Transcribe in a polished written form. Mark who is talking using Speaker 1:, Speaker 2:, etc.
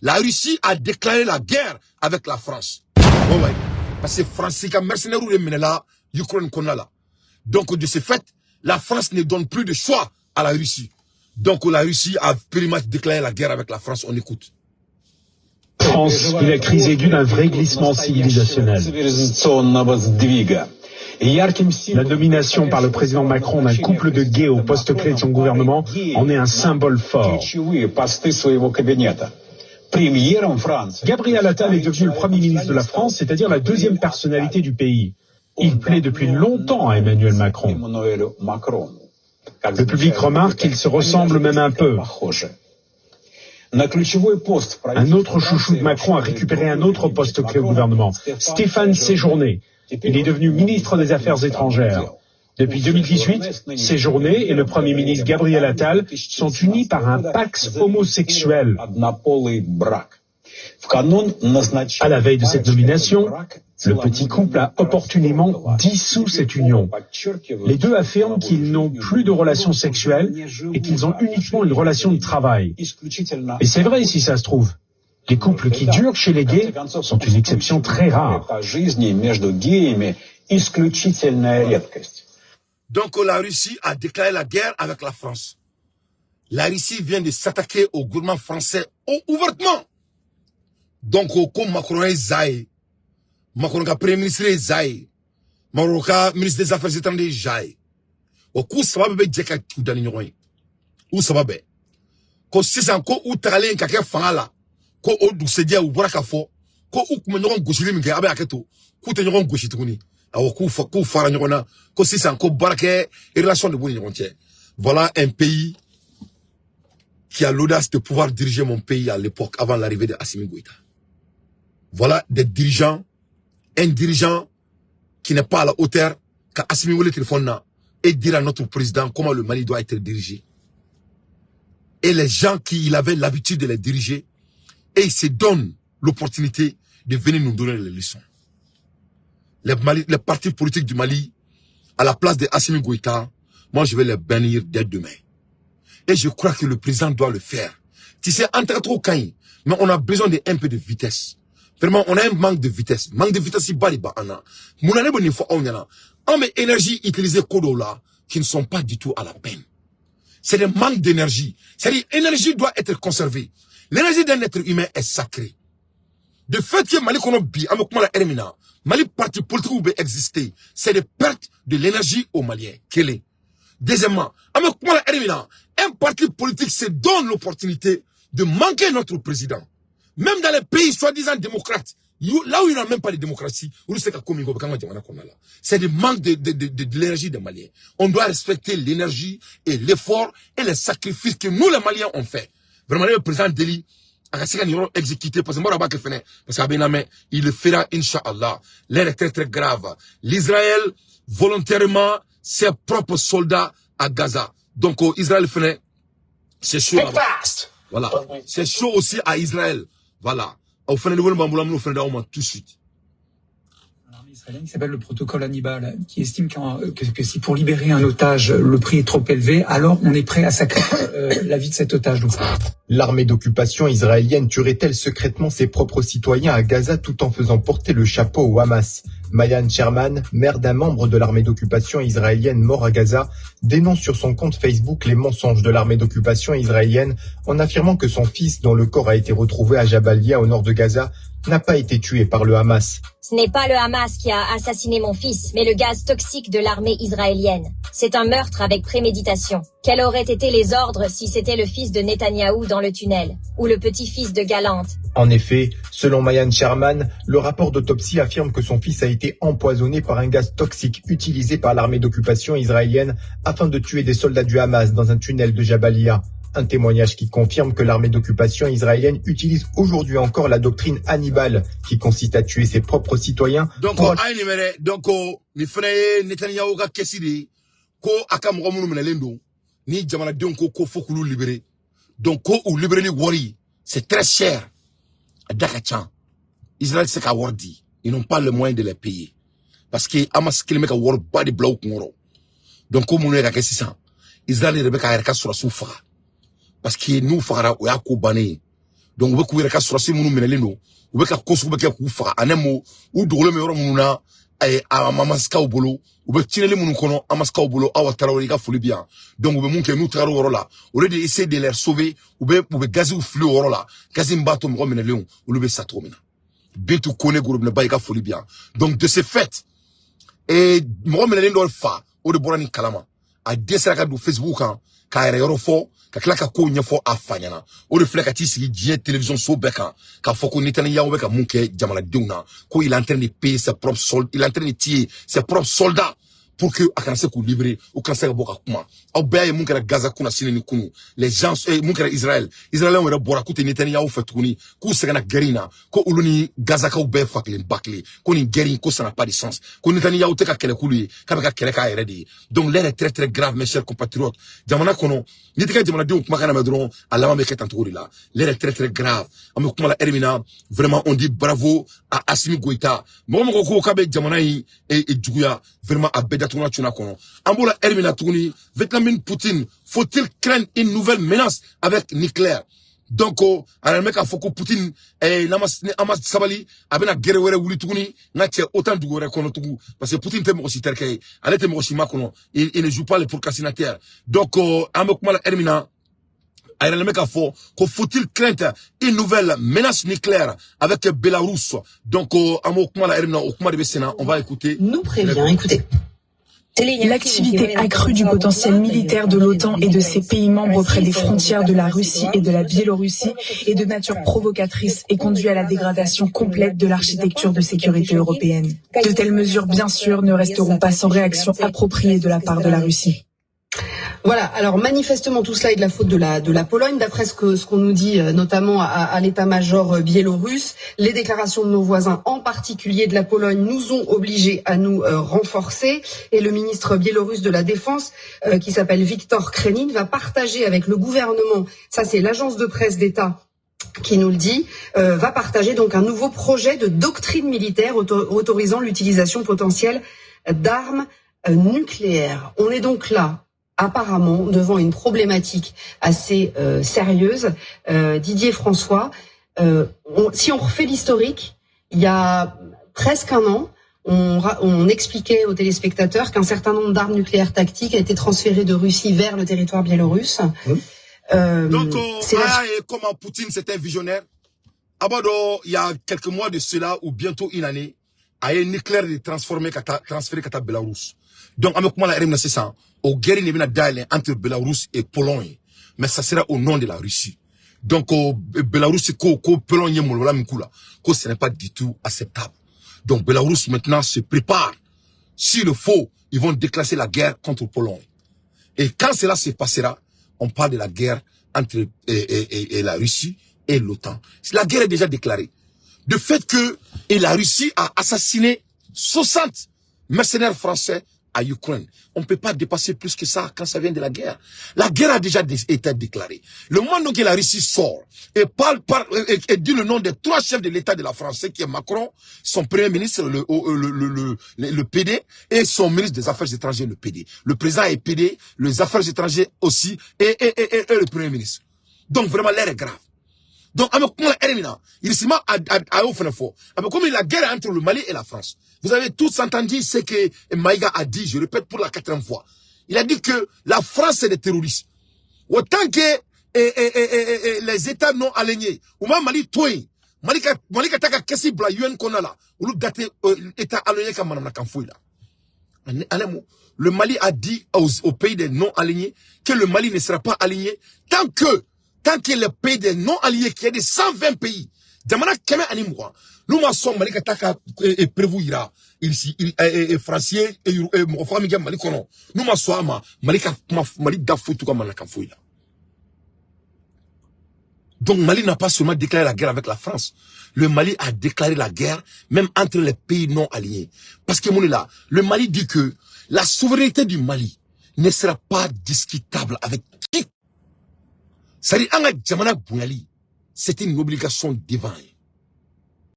Speaker 1: La Russie a déclaré la guerre avec la France. Oh ouais. Parce que France, c'est mercenaires ou les Menela, Ukraine qu'on a là. Donc, de ce fait, la France ne donne plus de choix à la Russie. Donc, la Russie a purement déclaré la guerre avec la France. On écoute.
Speaker 2: France vit la crise aiguë d'un vrai glissement civilisationnel. La nomination par le président Macron d'un couple de gays au poste clé de son gouvernement en est un symbole fort. Gabriel Attal est devenu le Premier ministre de la France, c'est-à-dire la deuxième personnalité du pays. Il plaît depuis longtemps à Emmanuel Macron. Le public remarque qu'il se ressemble même un peu. Un autre chouchou de Macron a récupéré un autre poste clé au gouvernement, Stéphane Séjourné. Il est devenu ministre des Affaires étrangères. Depuis 2018, Séjourné et le Premier ministre Gabriel Attal sont unis par un pax homosexuel. À la veille de cette nomination, le petit couple a opportunément dissous cette union. Les deux affirment qu'ils n'ont plus de relations sexuelles et qu'ils ont uniquement une relation de travail. Et c'est vrai si ça se trouve. Les couples qui durent chez les gays sont une exception très rare.
Speaker 1: Donc la Russie a déclaré la guerre avec la France. La Russie vient de s'attaquer au gouvernement français ouvertement. Donc comme Macron est Zaï, Macron est premier ministre Zaï, Macron est ministre des Affaires étrangères Zaï. Au coup ça va be jeka tout dans l'union. Où ça va be? Ko sisan ko ou talen ka ke fanga la. Ko o du sedia ou bora ka fo. Ko ou kuma nyon goshiri mi ke abe aketo. Ku te nyon goshi tukuni. Awo ku fara nyon na. Ko sisan ko barake relation de boni nyon. Voilà un pays qui a l'audace de pouvoir diriger mon pays à l'époque avant l'arrivée de Assimi Goïta. Voilà des dirigeants, un dirigeant qui n'est pas à la hauteur qu'a Assimi Goïta le téléphone et dire à notre président comment le Mali doit être dirigé. Et les gens qui avaient l'habitude de les diriger, et ils se donnent l'opportunité de venir nous donner les leçons. Les partis politiques du Mali, à la place de Assimi Goïta, moi je vais les bannir dès demain. Et je crois que le président doit le faire. Tu sais, entre trop caïn, mais on a besoin d'un peu de vitesse. Vraiment, on a un manque de vitesse. Manque de vitesse, c'est bari ba ana. Mounane bon fois on yana. On met énergie utilisée kodo là, qui ne sont pas du tout à la peine. C'est le manque d'énergie. C'est-à-dire, l'énergie doit être conservée. L'énergie d'un être humain est sacrée. De fait que Mali kono bi, avec moi la Hermina, Mali parti politique ou exister, c'est des pertes de l'énergie aux Maliens. Quel est? Deuxièmement, avec moi la Hermina, un parti politique se donne l'opportunité de manquer notre président. Même dans les pays soi-disant démocrates, là où il n'y a même pas de démocratie, c'est le manque de l'énergie des Maliens. On doit respecter l'énergie et l'effort et les sacrifices que nous les Maliens ont fait. Vraiment, le président Deli a exécuté parce que il le fera, Inch'Allah. L'air est très très grave. L'Israël, volontairement, ses propres soldats à Gaza. Donc, Israël fait, c'est chaud. Voilà. C'est chaud aussi à Israël. Voilà. Au fin de tout de suite.
Speaker 3: L'armée israélienne qui s'appelle le protocole Hannibal, qui estime que si pour libérer un otage, le prix est trop élevé, alors on est prêt à sacrifier la vie de cet otage.
Speaker 4: L'armée d'occupation israélienne tuerait-elle secrètement ses propres citoyens à Gaza tout en faisant porter le chapeau au Hamas? Mayan Sherman, mère d'un membre de l'armée d'occupation israélienne mort à Gaza, dénonce sur son compte Facebook les mensonges de l'armée d'occupation israélienne en affirmant que son fils, dont le corps a été retrouvé à Jabalia au nord de Gaza, n'a pas été tué par le Hamas.
Speaker 5: Ce n'est pas le Hamas qui a assassiné mon fils, mais le gaz toxique de l'armée israélienne. C'est un meurtre avec préméditation. Quels auraient été les ordres si c'était le fils de Netanyahou dans le tunnel, ou le petit-fils de Galante?
Speaker 4: En effet, selon Mayan Sherman, le rapport d'autopsie affirme que son fils a été empoisonné par un gaz toxique utilisé par l'armée d'occupation israélienne afin de tuer des soldats du Hamas dans un tunnel de Jabalia. Un témoignage qui confirme que l'armée d'occupation israélienne utilise aujourd'hui encore la doctrine Hannibal, qui consiste à tuer ses propres citoyens.
Speaker 1: Donc, Netanyahou ka kesidi ko akam romunu menelendo ni jamana donko ko fokulu libéré. Donc ko ou libérer wari, c'est très cher. Dakachan. Israël c'est ka wardi. Ils n'ont pas le moyen de les payer. Parce que Hamas kilime ka war body blow ngoro. Donc ko munu ka kesisa. Israël rebe ka erka sur soufa. Parce que nous fara o yako bané donc vous pouvez ka surasi munu menelino vous ka kosu be ka ku fa anemo ou dogole me yoro mununa a mamaska obolo ou be tinele munu kono amaska obolo awa tarawori ka foli bien donc vous be munke nous taro woro la au lieu de essayer de les sauver ou be gazi ou flou woro la gazi mbato mo menelon ou le be satomina bitu kone groupe ne ba ka foli bien donc de ce fait et mo menelon do fa o de borani kalama a desera ka do Facebook kan ka yoro fo ka kila ka ko nyefo afanyana o de fleka ti sigi die télévision so beka ka foko Netanyahu beka munke jamana deuna ko il est en train de payer ses propres soldats il est en train de tuer ses propres soldats pour que akanase ko libérer ou kanase ka boka kuma au baye munke Gaza kuna sineni kunu les gens munke Israël on era bora ko te Netanyahu fatukuni ko segana garina ko uluni Gaza ka be fakle bakle ko ni guerre ko ça n'a pas de sens ko Netanyahu te ka kele kulu ka ka kele ka eredi donc l'air est très très grave mes chers compatriotes jamana kono ni te ka jamana de kuma kana medron alama be ketantori là l'air est très très grave am kuma la Hermina vraiment on dit bravo à Assimi Goïta mo ko ka be jamana yi et juguya vraiment à Bedatuna tuna kono ambola Hermina tuni Vladimir Poutine, faut-il craindre une nouvelle menace avec nucléaire? Donc, à mec a foko Poutine, Amas Sabali, abena guerre wuli tuguni, n'a autant de gore kono tugu, parce que Poutine t'aime aussi terkei, allez t'aime aussi makono, il ne joue pas les procrastinateurs. Donc, Amokmala Hermina, faut-il craindre une nouvelle menace nucléaire avec Belarus? Donc, Amokmala Hermina, Okuma de Bessena, on va écouter.
Speaker 6: Nous prévient, écoutez.
Speaker 7: L'activité accrue du potentiel militaire de l'OTAN et de ses pays membres près des frontières de la Russie et de la Biélorussie est de nature provocatrice et conduit à la dégradation complète de l'architecture de sécurité européenne. De telles mesures, bien sûr, ne resteront pas sans réaction appropriée de la part de la Russie.
Speaker 6: Voilà, alors manifestement tout cela est de la faute de la Pologne, d'après ce qu'on nous dit notamment à l'état-major biélorusse. Les déclarations de nos voisins, en particulier de la Pologne, nous ont obligés à nous renforcer. Et le ministre biélorusse de la Défense, qui s'appelle Viktor Krenin, va partager avec le gouvernement, ça c'est l'agence de presse d'État qui nous le dit, va partager donc un nouveau projet de doctrine militaire autorisant l'utilisation potentielle d'armes nucléaires. On est donc là, apparemment, devant une problématique assez sérieuse. Didier François, si on refait l'historique, il y a presque un an, on expliquait aux téléspectateurs qu'un certain nombre d'armes nucléaires tactiques a été transféré de Russie vers le territoire biélorusse.
Speaker 1: Donc, comment Poutine, c'était visionnaire. Il y a quelques mois de cela, ou bientôt une année, a un nucléaire de transféré à Belarus. Donc, avec moi, la c'est ça. Au guerre entre Belarus et Pologne. Mais ça sera au nom de la Russie. Donc, Belarus, Pologne, ce n'est pas du tout acceptable. Donc, Belarus, maintenant, se prépare. S'il le faut, ils vont déclasser la guerre contre Pologne. Et quand cela se passera, on parle de la guerre entre la Russie et l'OTAN. La guerre est déjà déclarée. De fait que la Russie a assassiné 60 mercenaires français à Ukraine. On ne peut pas dépasser plus que ça quand ça vient de la guerre. La guerre a déjà été déclarée. Le moment que la Russie sort et et dit le nom des 3 chefs de l'État de la France, qui est Macron, son premier ministre, le PD, et son ministre des Affaires étrangères, le PD. Le président est PD, les Affaires étrangères aussi, et le premier ministre. Donc vraiment, l'air est grave. Donc, il s'est comme la guerre entre le Mali et la France. Vous avez tous entendu ce que Maïga a dit, je répète pour la 4e fois. Il a dit que la France est des terroristes. Autant que les États non alignés, ou même Mali toi, Mali kataka kesi bla UN qu'on a là, ou le gâté État aligné comme Madame Nakamfoui là. Le Mali a dit aux pays des non alignés que le Mali ne sera pas aligné tant que le pays des non-alliés, qui est de 120 pays, Damana Keme Animwa, nous m'assommons Malika Taka et prévouira, et français, et mon famille Malikono, nous m'assommons Malika Dafoutou comme Manakamfouila. Donc Mali n'a pas seulement déclaré la guerre avec la France. Le Mali a déclaré la guerre même entre les pays non alliés. Parce que mon là, le Mali dit que la souveraineté du Mali ne sera pas discutable avec qui. C'est-à-dire, c'est une obligation divine.